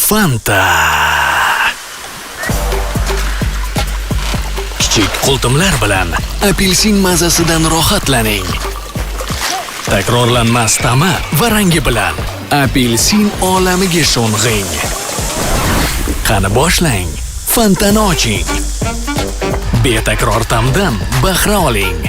Fanta. Kichik qultumlar bilan apelsin mazasidan rohatlaning. Takrorlanmas ta'mi va rangi bilan apelsin olamiga sho'ng'ing. Qani boshlang, Fantani oching. Betakror ta'mdan bahra oling.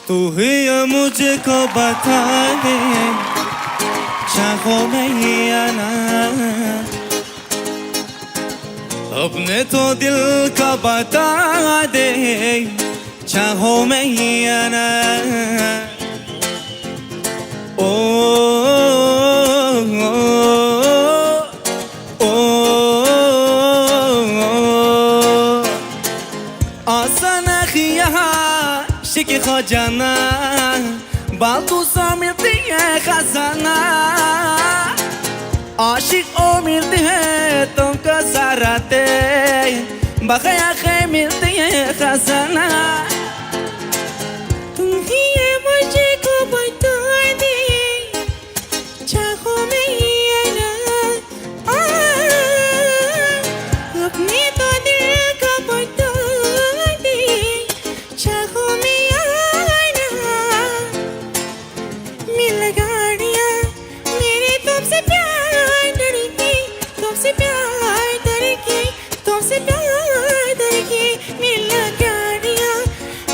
तू ही मुझको बता दे चाहो मैं या ना अपने तो दिल का बता दे चाहो मैं या ना ओ ओ आसान खिया शिकी खजाना बातों सा मिलती है खजाना आशिक ओ मिलती है तुमको सराते बखया खे मिलती है खजाना तुम ही मुझे को बता दे चाहो मैं ये ना अपने तो दिल का बता दे चाहो मैं ये ना मिल गाड़ियाँ मेरे तुमसे प्यार डरके तुमसे प्यार डरके तुमसे प्यार डरके मिल गाड़ियाँ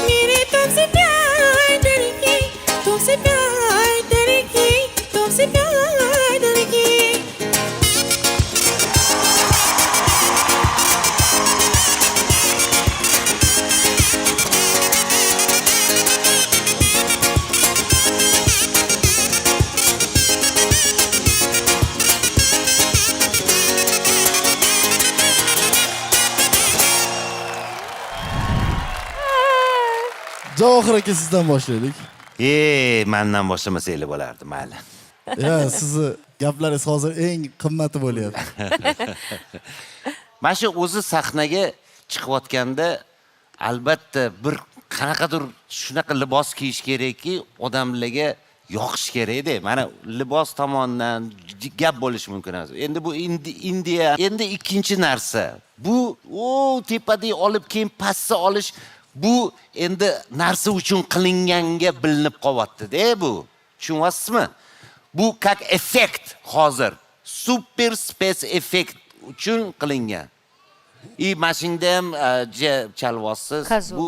मेरे तुमसे प्यार डरके तुमसे प्यार डरके तुमसे प्यार डरके Javohir aka sizdan boshlaylik. Mendan boshlamasanglar bo'lardi, mayli. Ya, sizni gaplaringiz hozir eng qimmati bo'lyapti. Mana shu o'zi sahnaga chiqayotganda albatta bir qanaqadir shunaqa libos kiyish kerakki, odamlarga yoqish kerak-da. Mana libos tomonidan gap bo'lishi mumkin emas. Endi bu Indiya, endi ikkinchi narsa. Bu tepadagi olib keyin pastga olish bu endi narsa uchun qilinganga bilinib qolyapti-da bu. Tushunyapsizmi? Bu как effekt hozir. Super space effekt uchun qilingan. Mashinada ham chalvosiz. Bu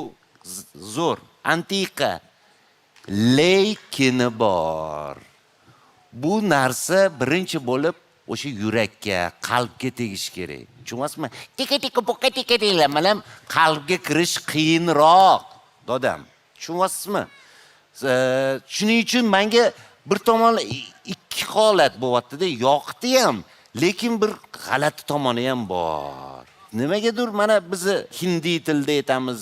zo'r, antiqa. Lekin bor. Bu narsa birinchi bo'lib o'sha yurakka, qalbga tegish kerak. Tushunyapsizmi? Tika deylar, mana qalbga kirish qiyinroq, dodam. Tushunyapsizmi? Shuning uchun menga bir tomon ikki holat bo'lyapti-da, yoqdi ham, lekin bir g'alati tomoni ham bor. Nimagadir mana biz hindi tilda aytamiz,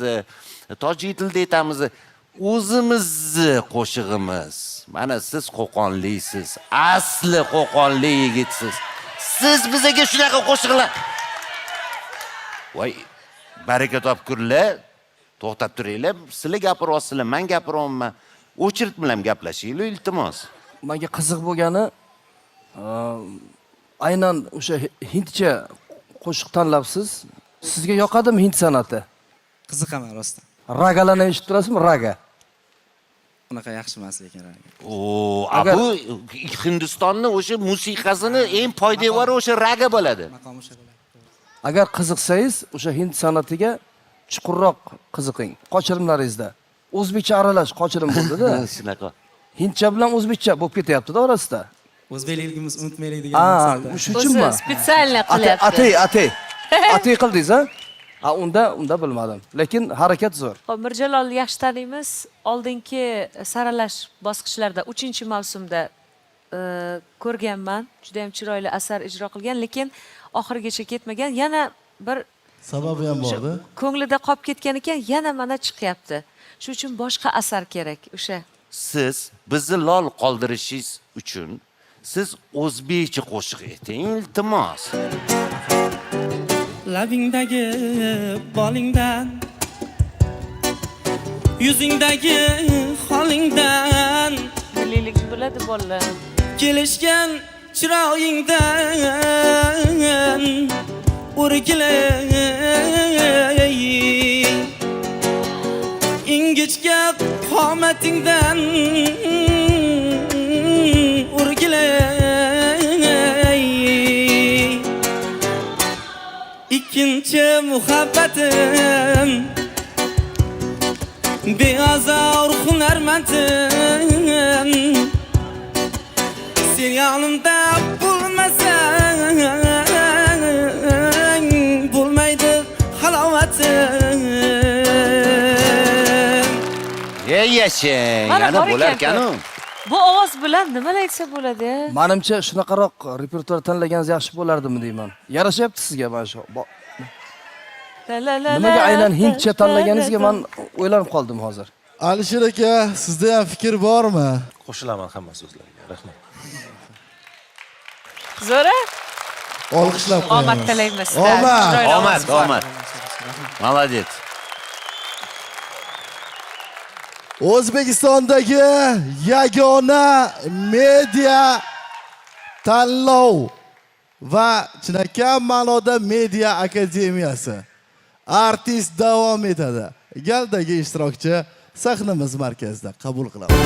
tojik tilda aytamiz, o'zimizni qo'shig'imiz. Mana siz qo'qonlisiz, asli qo'qonli yigitsiz. Siz bizga shunaqa qo'shiqlar. Voy, baraka topkurlar, to'xtab turinglar. Sizlar gapiryapsizlar, men gapiryapman. O'chirt bilan gaplashinglar, iltimos. Menga qiziq bo'lgani, aynan o'sha hindcha qo'shiq tanlabsiz. Sizga yoqadimi hind san'ati? qiziqaman rostdan. Ragalarni eshitib turasizmi? Raga. Unaqa yaxshi emas lekin raga. Bu Hindistonning o'sha musiqasini eng poydevori o'sha raga bo'ladi. Maqom o'sha bo'ladi. Agar qiziqsangiz, o'sha hind san'atiga chuqurroq qiziqing. Qochirimlaringizda o'zbekcha aralash qochirim bo'ldi-da. Shunaqa. Hindcha bilan o'zbekcha bo'lib ketyapti-da orasida. O'zbekligimizni unutmaylik degan maqsadda. Shu uchunmi? Spesialni qilyapti. Atay qildingiz, ha? Unda bilmadim. Lekin harakat zo'r. Xo'p, Mirjalol yaxshi taniymiz. Oldingi saralash bosqichlarida 3-mavsumda ko'rganman. Juda ham chiroyli asar ijro qilgan, lekin oxirigacha ketmagan. Yana bir Sababi ham bordi. ko'nglida qolib ketgan ekan, yana mana chiqyapti. Shuning uchun boshqa asar kerak o'sha. Siz bizni lol qoldirishingiz uchun siz o'zbekcha qo'shiq ayting, iltimos. Labingdagi bolingdan, yuzingdagi holingdan, Millilik bo'ladi bolalar. kelishgan chiroyingdan o'rgilay, ingichka qomatingdan o'rgilay, ikkinchi muhabbatim beozor hunarmandim, sen yonimda bo'lmasang bo'lmaydi halovatim. Yashang, Mana yana bor bo'lar ekan-ku. ekanu. Bu ovoz bilan nimalar aytsa bo'ladi? Menimcha shunaqaroq repertuar tanlaganingiz yaxshi bo'lardimi deyman. Yarashyapti sizga mana shu. Nimaga aynan hindcha tanlaganingizga men o'ylanib qoldim hozir. Alisher aka, sizda ham fikr bormi? Qo'shilaman hamma so'zlarga. Rahmat. Zo'ra? Olqishlab Omad qo'yamiz. tilaymiz. Omad. Chiroyli Omad, ovoz bor. omad. Молодец. O'zbekistondagi yagona media tanlov va chinakam ma'noda media akademiyasi. Artist davom etadi. Galdagi ishtirokchi sahnamiz markazida qabul qilamiz.